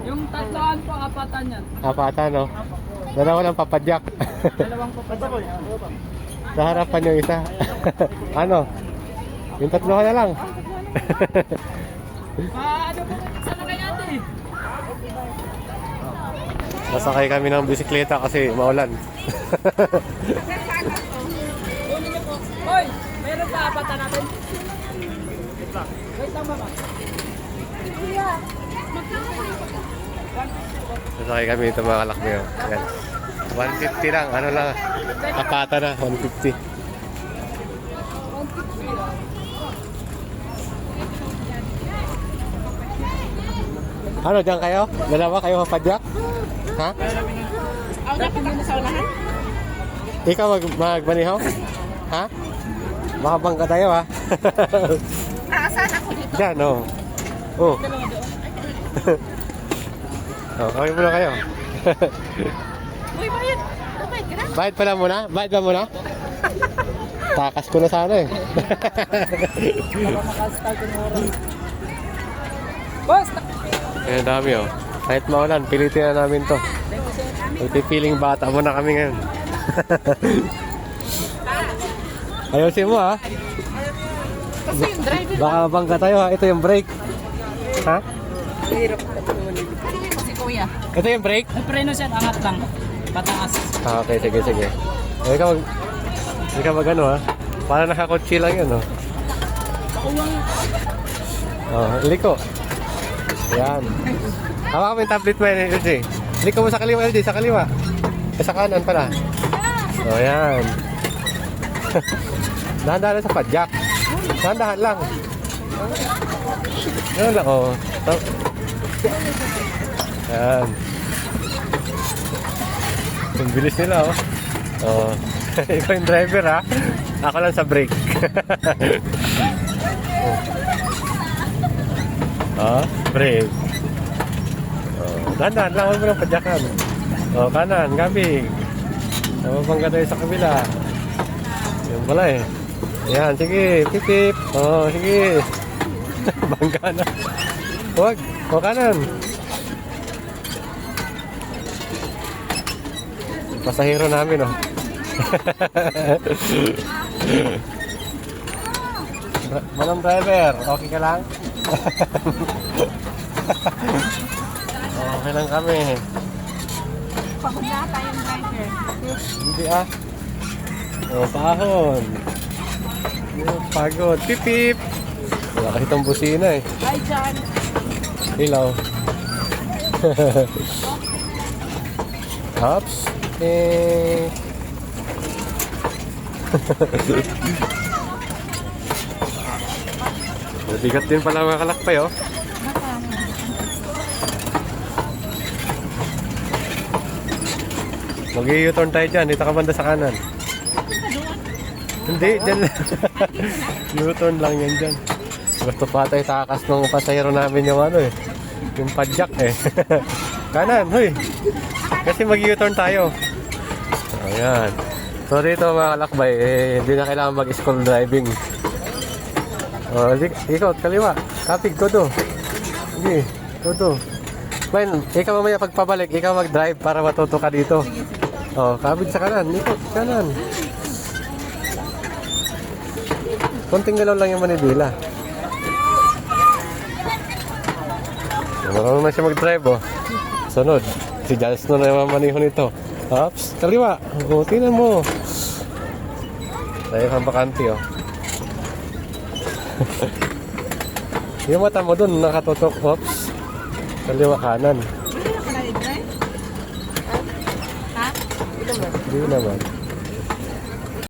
Yung tatloan po, apatan yan. Apatan, no? Dalawa lang papadyak. Dalawang papadyak. Sa harapan yung isa. Ano? Yung tatlo na lang. Ano po, sana kay ate? Nasakay kami ng bisikleta kasi maulan. Hoy, meron pa apatan natin? Wait lang mama. Nasakay kami ito mga kalakmi. Yan. 150 lang. Ano lang. Apata na. 150. Ano, dyan kayo? Dalawa kayo papadyak? Ha? Ako na pinili sa unahan? Ikaw magmanihaw? Ha? Baka bangka tayo, ha? Saan ako dito? Dyan, oh. Oh. Oh, kawin muna kayo. Uy, bayad! Okay, ka na? Bayad pala muna? Bayad ba muna? Takas ko na sana eh. Boss! Ayan, dami oh. Kahit maulan, pilitin na namin to. Magpipiling bata muna kami ngayon. Ayusin mo ha. Kasi yung driver Baka bangka tayo ha. Ito yung brake. Ha? hirap si kuya. Ito yung brake? May preno siya, angat lang. Pataas. Ah, okay, sige, sige. Ikaw mag ano ha. Para nakakotsi lang yun oh. Oh, liko. Yan. Hawa kami yung tablet mo yun, LG. Liko mo sa kaliwa, LG. Sa kaliwa. Sa kanan pala. Oh, yan. Dahan-dahan sa padyak. Dahan-dahan lang. Yan lang, oh. Yan. Ang bilis nila, oh. Oh. Ikaw yung driver, ha? Ako lang sa brake. Oh, brake. Oh, dahan-dahan lang. Huwag mo lang padyakan. Oh, kanan, gabing. Mabangga tayo sa kabila. Yan pala eh. Yan, sige, pipip. Oh, sige. Bangga na. Huwag, o kanan. Pasahero namin, oh. Manong driver, okay ka lang? Okay lang kami. Pagod na tayong driver. Hindi ah. Oh, pahon. Pagod. Pip pip. Wala kasi itong busina eh. Hi, John. Ilaw. Hops. Eh. Mabigat din pala mga kalakpay oh. Mag-i-U-turn tayo dyan. Dito ka banda sa kanan. Hindi, dyan lang. U-turn lang yan dyan. Gusto pa tayo takas ng pasahero namin yung ano eh. Yung padyak eh. Kanan, huy. Kasi mag-U-turn tayo. Ayan. So dito mga kalakbay, eh, hindi na kailangan mag-school driving. Oh, ikaw, kaliwa. Kapig, todo. Sige, todo. Man, ikaw mamaya pagpabalik, ikaw mag-drive para matuto ka dito. Oh, kabig sa kanan. Ikot, kanan. Konting galaw lang yung manibila. Marunong na siya mag-drive, oh. Sunod. Si Giles na yung mamaniho nito. Ops, kaliwa. O, tingnan mo. Tayo kang bakante, oh. Yung mata mo dun, nakatutok. Ops. Kaliwa kanan. Ha? Hindi naman.